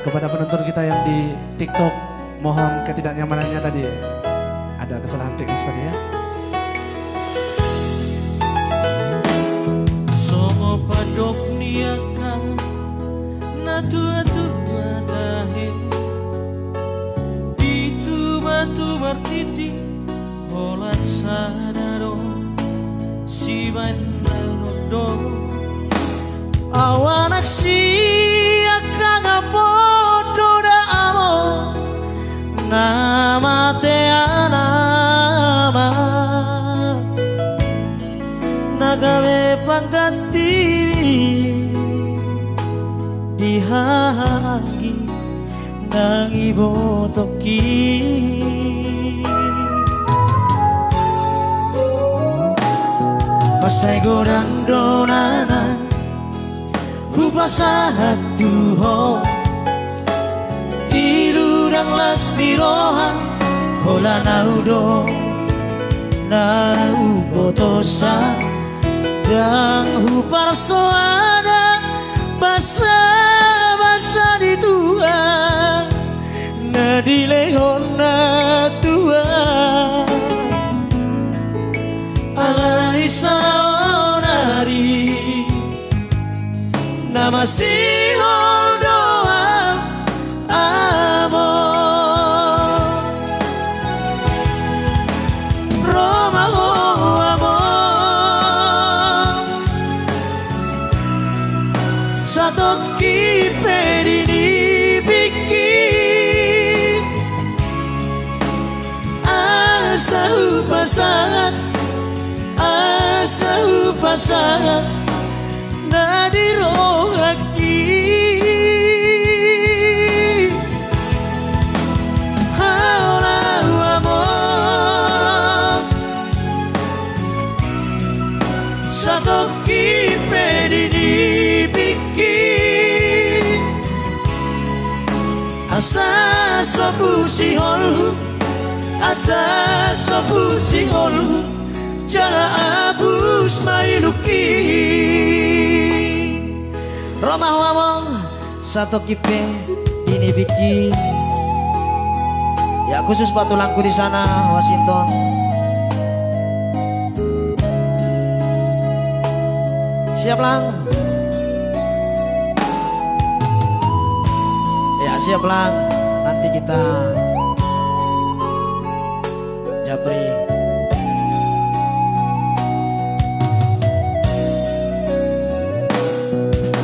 kepada penonton kita yang di TikTok, mohon ketidaknyamanannya tadi ada kesalahan teknis tadi ya. Songo padok niakan na tua-tua dahe itu batu bertiti hola sadaro si bandaro do awanak si akang apodo da amo nama te anama nagawe pangganti dihanggi nang ibotoki pasay godang donana hupasahat tuho irudang las niroha hola naudo naubotosa yang huparsoada basa-basa di tua na dilehon na tua alai saonari nama sihol doa amor Roma oh amor satu kipedini bikin asa upasangan na dirohaki haulau amor satu kipedini bikin asa sopu sihol asa sopu sihol jala abus mailuki Roma wamong satu kipe ini bikin ya khusus patulangku di sana Washington siap lang ya siap lang nanti kita japri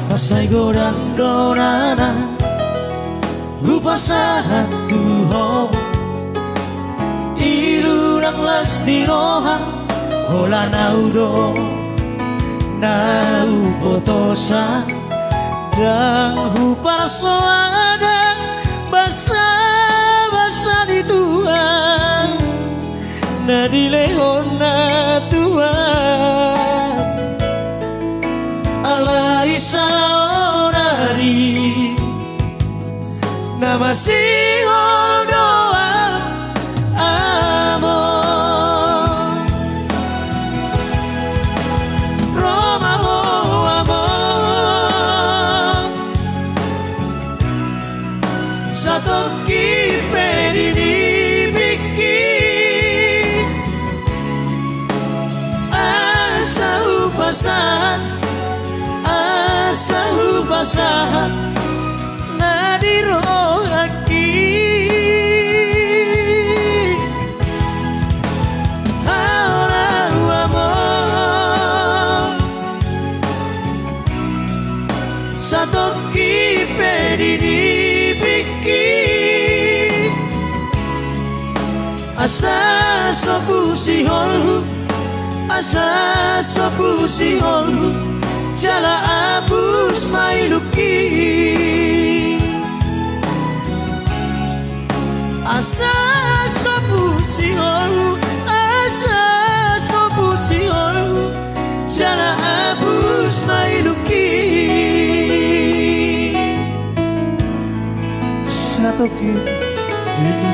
pasay godang donana hupasahat tuho irudang las niroha hola naudo naubotosa dan huparsoada basa-basa di tua na dilehon na tua alai saonari nama sihol doa amor Roma oh amor satu kipedini bikin asa upasahan na dirohaki haulau amor satu kipedini bikin asa sopu sihol asa sopu sihol jala abus mailuki asa sopu sihol jala abus mailuki Satu kip ini